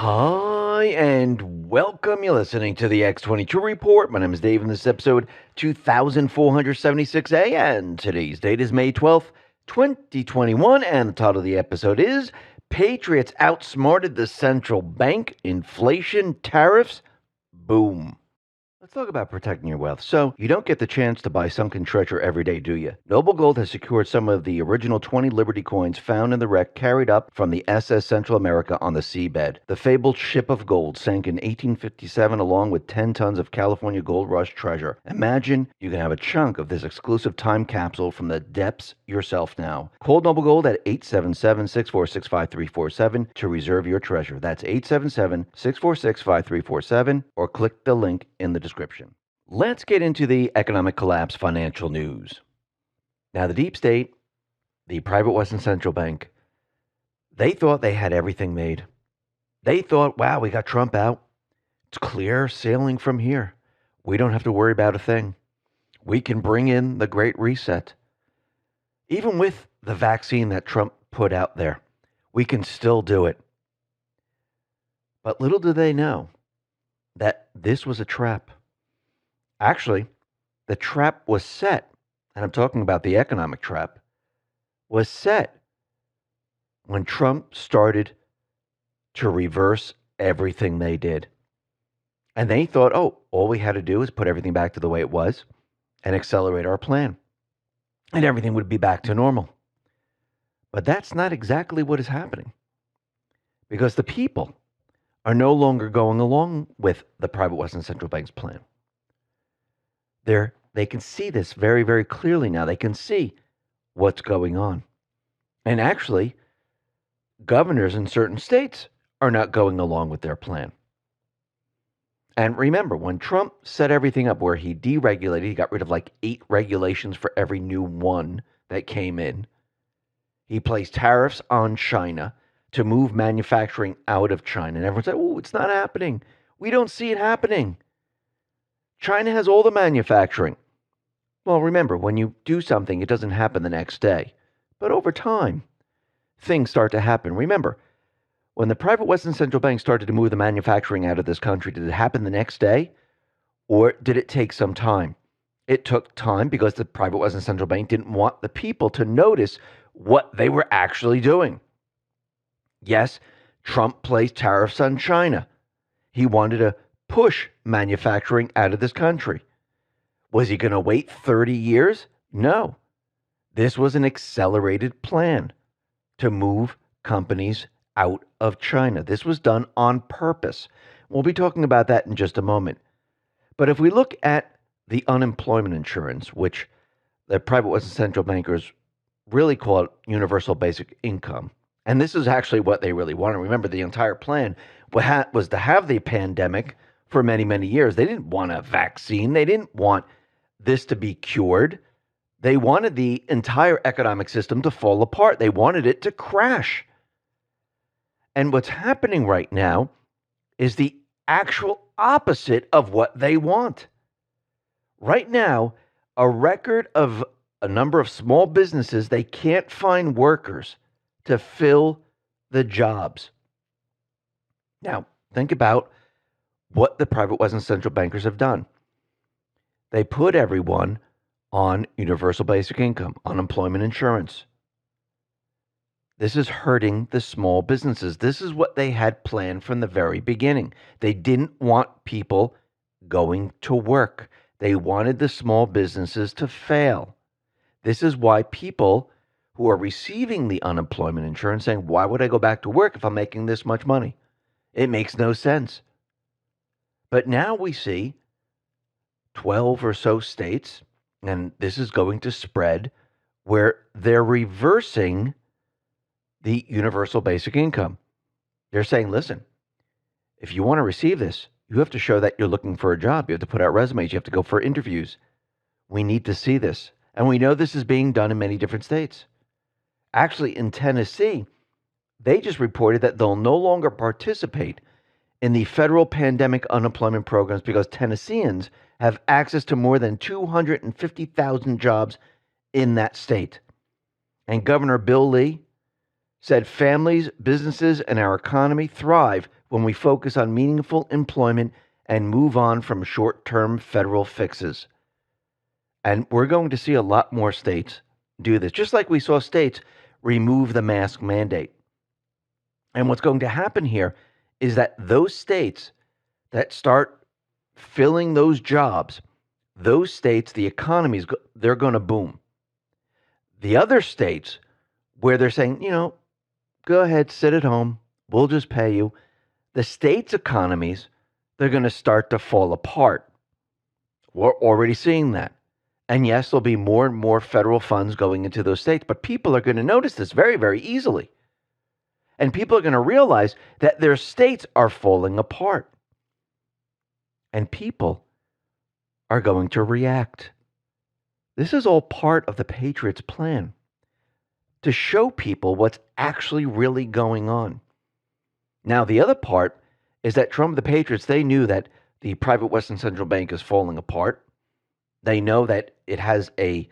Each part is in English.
Hi, and welcome. You're listening to the X22 Report. My name is Dave, and this is episode 2476A, and today's date is May 12th, 2021, and the title of the episode is Patriots Outsmarted the Central Bank, Inflation, Tariffs, Boom. Let's talk about protecting your wealth. So, you don't get the chance to buy sunken treasure every day, do you? Noble Gold has secured some of the original 20 Liberty coins found in the wreck carried up from the SS Central America on the seabed. The fabled ship of gold sank in 1857 along with 10 tons of California Gold Rush treasure. Imagine you can have a chunk of this exclusive time capsule from the depths yourself now. Call Noble Gold at 877-646-5347 to reserve your treasure. That's 877-646-5347 or click the link in the description. Let's get into the economic collapse financial news. Now, the deep state, the private Western Central Bank, they thought they had everything made. They thought, wow, we got Trump out. It's clear sailing from here. We don't have to worry about a thing. We can bring in the Great Reset. Even with the vaccine that Trump put out there, we can still do it. But little do they know that this was a trap. Actually, the trap was set, and I'm talking about the economic trap, was set when Trump started to reverse everything they did. And they thought, oh, all we had to do is put everything back to the way it was and accelerate our plan, and everything would be back to normal. But that's not exactly what is happening, because the people are no longer going along with the private Western Central Bank's plan. They can see this very, very clearly now. They can see what's going on. And actually, governors in certain states are not going along with their plan. And remember, when Trump set everything up where he deregulated, he got rid of like 8 regulations for every new one that came in. He placed tariffs on China to move manufacturing out of China. And everyone said, oh, it's not happening. We don't see it happening. China has all the manufacturing. Well, remember, when you do something, it doesn't happen the next day. But over time, things start to happen. Remember, when the private Western Central Bank started to move the manufacturing out of this country, did it happen the next day? Or did it take some time? It took time because the private Western Central Bank didn't want the people to notice what they were actually doing. Yes, Trump placed tariffs on China. He wanted to push manufacturing out of this country. Was he going to wait 30 years? No. This was an accelerated plan to move companies out of China. This was done on purpose. We'll be talking about that in just a moment. But if we look at the unemployment insurance, which the private Western Central bankers really call it universal basic income, and this is actually what they really wanted. Remember, the entire plan was to have the pandemic for many, many years. They didn't want a vaccine. They didn't want this to be cured. They wanted the entire economic system to fall apart. They wanted it to crash. And what's happening right now is the actual opposite of what they want. Right now, a record of a number of small businesses, they can't find workers to fill the jobs. Now, think about what the private Western Central bankers have done. They put everyone on universal basic income, unemployment insurance. This is hurting the small businesses. This is what they had planned from the very beginning. They didn't want people going to work. They wanted the small businesses to fail. This is why people who are receiving the unemployment insurance saying, why would I go back to work if I'm making this much money? It makes no sense. But now we see 12 or so states, and this is going to spread, where they're reversing the universal basic income. They're saying, listen, if you want to receive this, you have to show that you're looking for a job. You have to put out resumes. You have to go for interviews. We need to see this. And we know this is being done in many different states. Actually, in Tennessee, they just reported that they'll no longer participate in the federal pandemic unemployment programs because Tennesseans have access to more than 250,000 jobs in that state. And Governor Bill Lee said families, businesses, and our economy thrive when we focus on meaningful employment and move on from short-term federal fixes. And we're going to see a lot more states do this, just like we saw states remove the mask mandate. And what's going to happen here is that those states that start filling those jobs, those states, the economies, they're going to boom. The other states where they're saying, go ahead, sit at home, we'll just pay you. The states' economies, they're going to start to fall apart. We're already seeing that. And yes, there'll be more and more federal funds going into those states, but people are going to notice this very, very easily. And people are going to realize that their states are falling apart. And people are going to react. This is all part of the Patriots' plan to show people what's actually really going on. Now, the other part is that Trump and the Patriots, they knew that the private Western Central Bank is falling apart. They know that it has a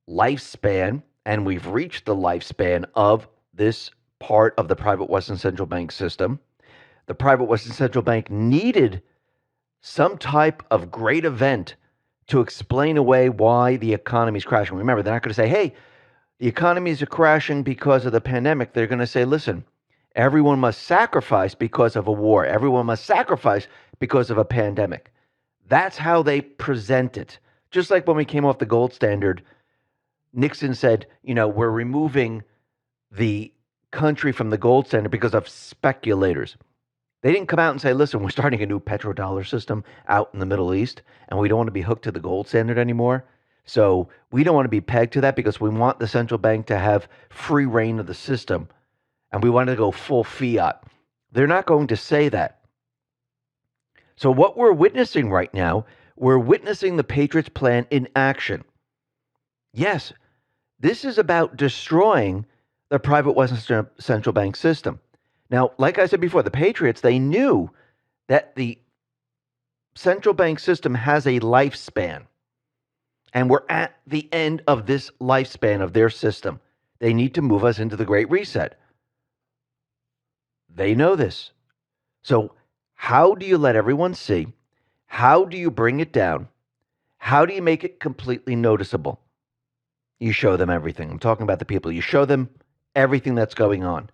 lifespan, and we've reached the lifespan of this part of the private Western Central Bank system. The private Western Central Bank needed some type of great event to explain away why the economy is crashing. Remember, they're not going to say, hey, the economies are crashing because of the pandemic. They're going to say, listen, everyone must sacrifice because of a war. Everyone must sacrifice because of a pandemic. That's how they present it. Just like when we came off the gold standard, Nixon said, we're removing the country from the gold standard because of speculators. They didn't come out and say, listen, we're starting a new petrodollar system out in the Middle East, and we don't want to be hooked to the gold standard anymore. So we don't want to be pegged to that because we want the central bank to have free reign of the system, and we want to go full fiat. They're not going to say that. So what we're witnessing right now, we're witnessing the Patriots' plan in action. Yes, this is about destroying the private Western Central Bank system. Now, like I said before, the Patriots, they knew that the central bank system has a lifespan. And we're at the end of this lifespan of their system. They need to move us into the Great Reset. They know this. So how do you let everyone see? How do you bring it down? How do you make it completely noticeable? You show them everything. I'm talking about the people. You show them everything that's going on.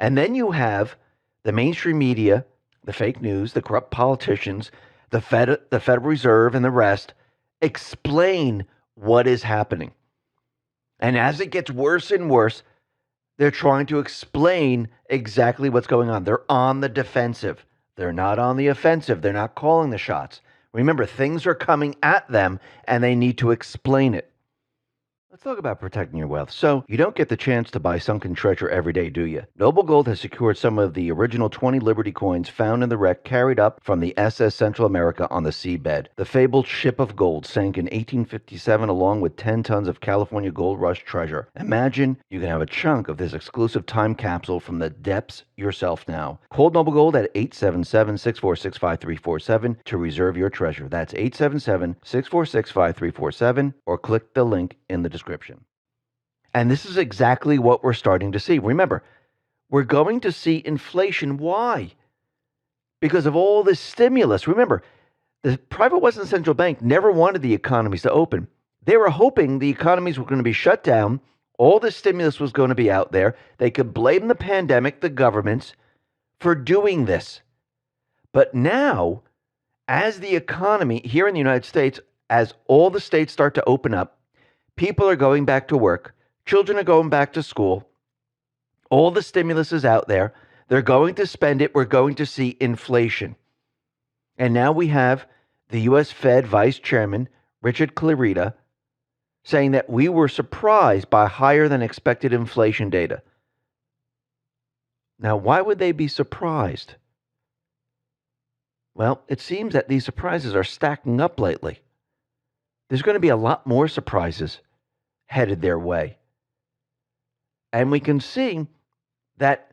And then you have the mainstream media, the fake news, the corrupt politicians, the Federal Reserve, and the rest explain what is happening. And as it gets worse and worse, they're trying to explain exactly what's going on. They're on the defensive. They're not on the offensive. They're not calling the shots. Remember, things are coming at them, and they need to explain it. Let's talk about protecting your wealth. So, you don't get the chance to buy sunken treasure every day, do you? Noble Gold has secured some of the original 20 Liberty coins found in the wreck carried up from the SS Central America on the seabed. The fabled ship of gold sank in 1857 along with 10 tons of California gold rush treasure. Imagine you can have a chunk of this exclusive time capsule from the depths yourself now. Call Noble Gold at 877-646-5347 to reserve your treasure. That's 877-646-5347 or click the link in the description. And this is exactly what we're starting to see. Remember, we're going to see inflation. Why? Because of all this stimulus. Remember, the private Western Central Bank never wanted the economies to open. They were hoping the economies were going to be shut down. All the stimulus was going to be out there. They could blame the pandemic, the governments, for doing this. But now, as the economy here in the United States, as all the states start to open up, people are going back to work. Children are going back to school. All the stimulus is out there. They're going to spend it. We're going to see inflation. And now we have the U.S. Fed Vice Chairman, Richard Clarida, saying that we were surprised by higher than expected inflation data. Now, why would they be surprised? Well, it seems that these surprises are stacking up lately. There's going to be a lot more surprises headed their way. And we can see that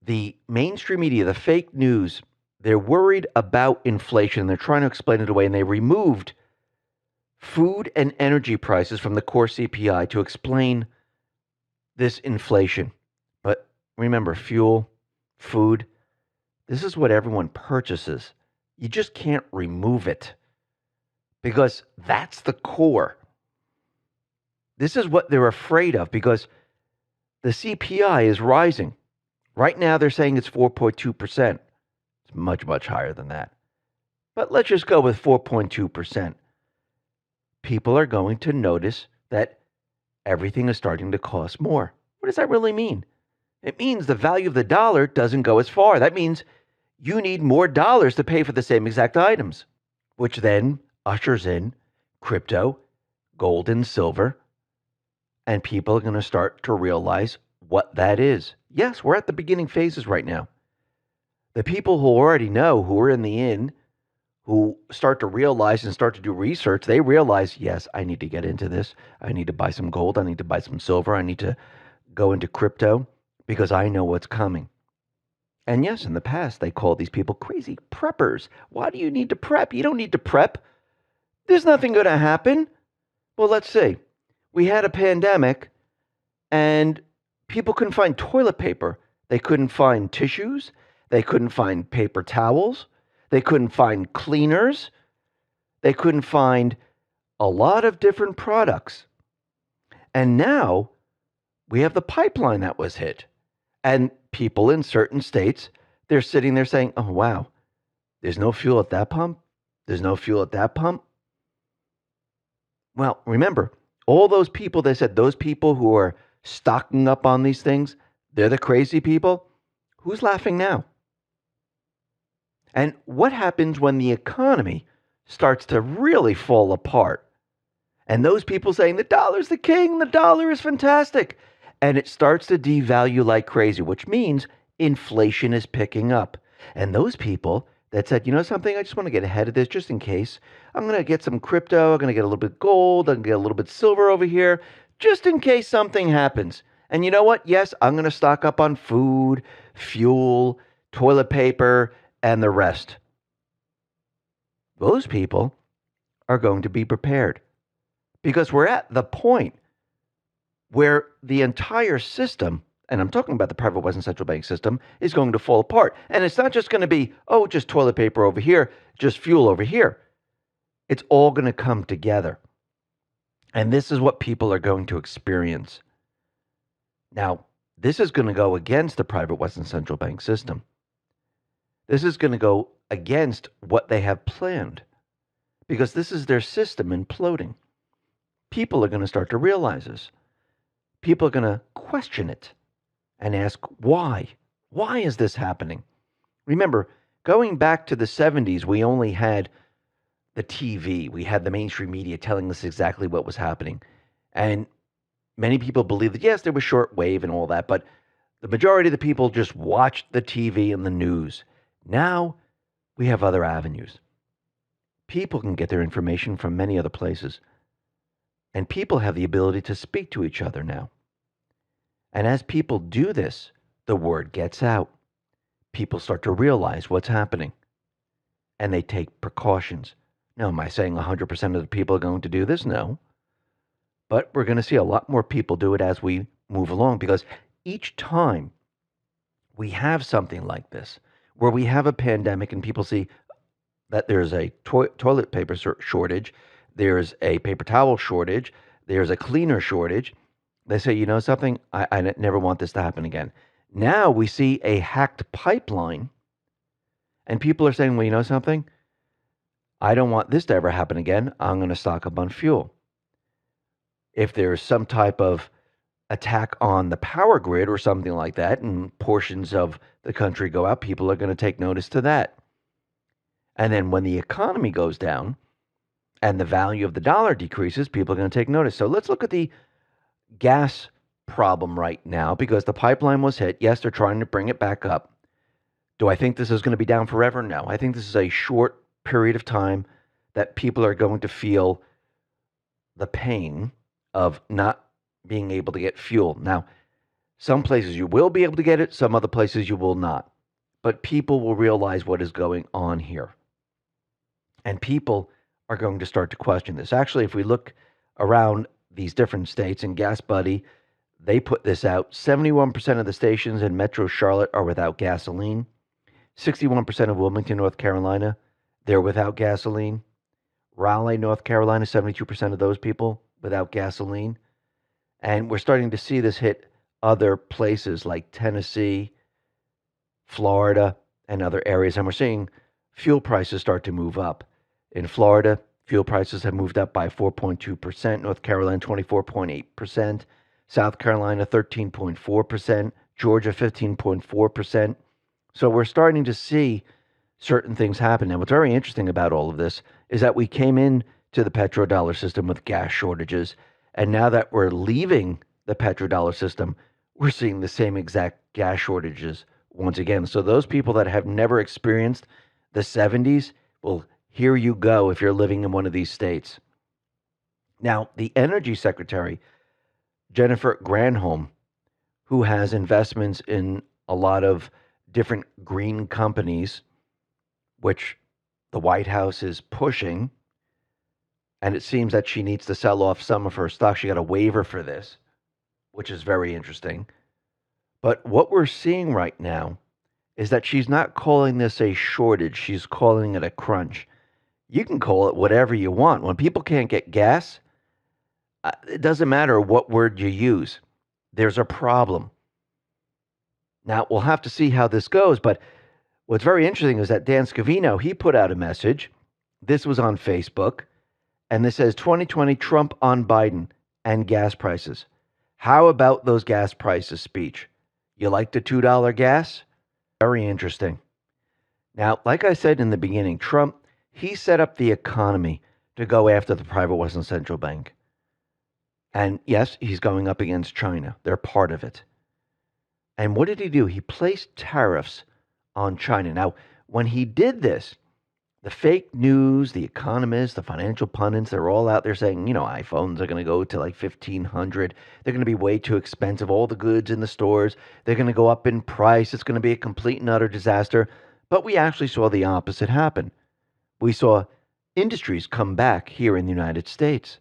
the mainstream media, the fake news, they're worried about inflation. They're trying to explain it away, and they removed food and energy prices from the core CPI to explain this inflation. But remember, fuel, food, this is what everyone purchases. You just can't remove it because that's the core. This is what they're afraid of because the CPI is rising. Right now, they're saying it's 4.2%. It's much, much higher than that. But let's just go with 4.2%. People are going to notice that everything is starting to cost more. What does that really mean? It means the value of the dollar doesn't go as far. That means you need more dollars to pay for the same exact items, which then ushers in crypto, gold, and silver. And people are going to start to realize what that is. Yes, we're at the beginning phases right now. The people who already know, who are in the in, who start to realize and start to do research, they realize, yes, I need to get into this. I need to buy some gold. I need to buy some silver. I need to go into crypto because I know what's coming. And yes, in the past, they called these people crazy preppers. Why do you need to prep? You don't need to prep. There's nothing going to happen. Well, let's see. We had a pandemic and people couldn't find toilet paper. They couldn't find tissues. They couldn't find paper towels. They couldn't find cleaners. They couldn't find a lot of different products. And now we have the pipeline that was hit. And people in certain states, they're sitting there saying, oh, wow, there's no fuel at that pump. There's no fuel at that pump. Well, remember, all those people, they said those people who are stocking up on these things, they're the crazy people. Who's laughing now? And what happens when the economy starts to really fall apart? And those people saying the dollar's the king, the dollar is fantastic. And it starts to devalue like crazy, which means inflation is picking up. And those people that said, you know something, I just want to get ahead of this just in case. I'm going to get some crypto. I'm going to get a little bit of gold. I'm going to get a little bit of silver over here just in case something happens. And you know what? Yes, I'm going to stock up on food, fuel, toilet paper, and the rest. Those people are going to be prepared because we're at the point where the entire system, and I'm talking about the private Western central bank system, is going to fall apart. And it's not just going to be, oh, just toilet paper over here, just fuel over here. It's all going to come together. And this is what people are going to experience. Now, this is going to go against the private Western central bank system. This is going to go against what they have planned because this is their system imploding. People are going to start to realize this. People are going to question it and ask, why? Why is this happening? Remember, going back to the 70s, we only had the TV. We had the mainstream media telling us exactly what was happening. And many people believed that, yes, there was shortwave and all that, but the majority of the people just watched the TV and the news. Now we have other avenues. People can get their information from many other places. And people have the ability to speak to each other now. And as people do this, the word gets out. People start to realize what's happening. And they take precautions. Now, am I saying 100% of the people are going to do this? No. But we're going to see a lot more people do it as we move along because each time we have something like this, where we have a pandemic and people see that there's a toilet paper shortage, there's a paper towel shortage, there's a cleaner shortage, they say, you know something, I never want this to happen again. Now we see a hacked pipeline and people are saying, well, you know something, I don't want this to ever happen again. I'm going to stock up on fuel. If there's some type of attack on the power grid or something like that, and portions of the country go out, people are going to take notice to that. And then when the economy goes down and the value of the dollar decreases, people are going to take notice. So let's look at the gas problem right now because the pipeline was hit. Yes, they're trying to bring it back up. Do I think this is going to be down forever? No. I think this is a short period of time that people are going to feel the pain of not being able to get fuel. Now, some places you will be able to get it, some other places you will not. But people will realize what is going on here. And people are going to start to question this. Actually, if we look around these different states, and Gas Buddy, They put this out. 71% of the stations in Metro Charlotte are without gasoline. 61% of Wilmington, North Carolina, they're without gasoline. Raleigh, North Carolina, 72% of those people without gasoline. And we're starting to see this hit other places like Tennessee, Florida, and other areas. And we're seeing fuel prices start to move up. In Florida, fuel prices have moved up by 4.2%, North Carolina 24.8%, South Carolina 13.4%, Georgia 15.4%. So we're starting to see certain things happen. And what's very interesting about all of this is that we came into the petrodollar system with gas shortages. And now that we're leaving the petrodollar system, we're seeing the same exact gas shortages once again. So those people that have never experienced the 70s, well, here you go if you're living in one of these states. Now, the Energy Secretary, Jennifer Granholm, who has investments in a lot of different green companies, which the White House is pushing, and it seems that she needs to sell off some of her stock. She got a waiver for this, which is very interesting. But what we're seeing right now is that she's not calling this a shortage. She's calling it a crunch. You can call it whatever you want. When people can't get gas, it doesn't matter what word you use. There's a problem. Now, we'll have to see how this goes, but what's very interesting is that Dan Scavino, he put out a message. This was on Facebook, and this says 2020 Trump on Biden and gas prices. How about those gas prices speech? You like the $2 gas? Very interesting. Now, like I said in the beginning, Trump, he set up the economy to go after the private Western Central Bank. And yes, he's going up against China. They're part of it. And what did he do? He placed tariffs on China. Now, when he did this, the fake news, the economists, the financial pundits, they're all out there saying, iPhones are going to go to like 1,500. They're going to be way too expensive. All the goods in the stores, they're going to go up in price. It's going to be a complete and utter disaster. But we actually saw the opposite happen. We saw industries come back here in the United States.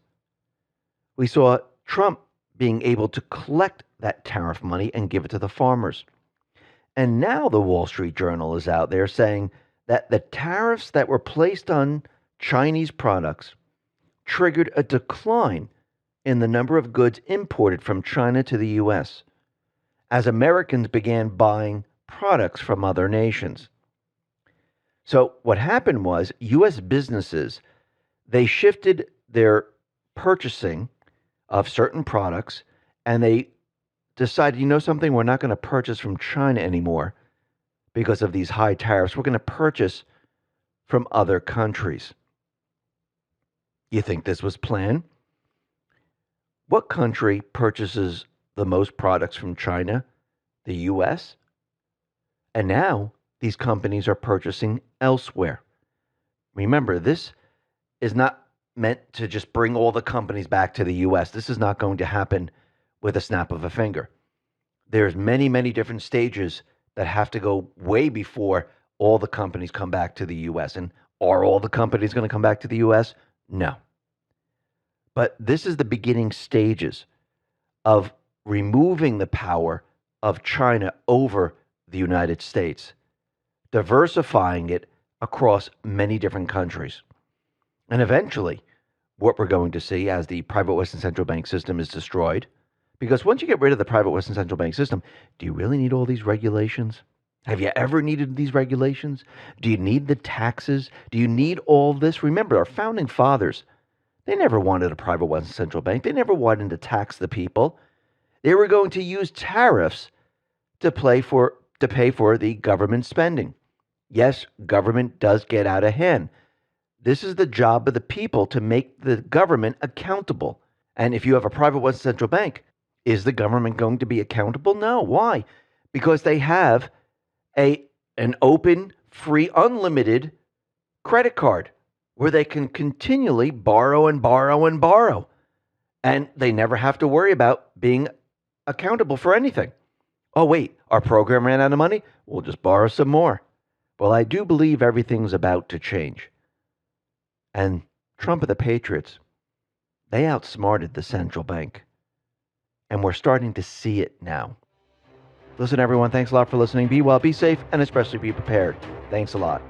We saw Trump being able to collect that tariff money and give it to the farmers. And now the Wall Street Journal is out there saying that the tariffs that were placed on Chinese products triggered a decline in the number of goods imported from China to the U.S. as Americans began buying products from other nations. So what happened was U.S. businesses, they shifted their purchasing of certain products, and they decided, something, we're not going to purchase from China anymore because of these high tariffs. We're going to purchase from other countries. You think this was planned? What country purchases the most products from China? The U.S.? And now these companies are purchasing elsewhere. Remember, this is not meant to just bring all the companies back to the U.S. This is not going to happen with a snap of a finger. There's many, many different stages that have to go way before all the companies come back to the U.S. And are all the companies going to come back to the U.S.? No. But this is the beginning stages of removing the power of China over the United States, diversifying it across many different countries. And eventually, what we're going to see as the private Western Central Bank system is destroyed, because once you get rid of the private Western Central Bank system, do you really need all these regulations? Have you ever needed these regulations? Do you need the taxes? Do you need all this? Remember, our founding fathers, they never wanted a private Western Central Bank. They never wanted to tax the people. They were going to use tariffs to pay for the government spending. Yes, government does get out of hand. This is the job of the people to make the government accountable. And if you have a private Western Central Bank, is the government going to be accountable? No. Why? Because they have an open, free, unlimited credit card where they can continually borrow and borrow and borrow. And they never have to worry about being accountable for anything. Oh, wait, our program ran out of money? We'll just borrow some more. Well, I do believe everything's about to change. And Trump and the Patriots, they outsmarted the central bank. And we're starting to see it now. Listen, everyone, thanks a lot for listening. Be well, be safe, and especially be prepared. Thanks a lot.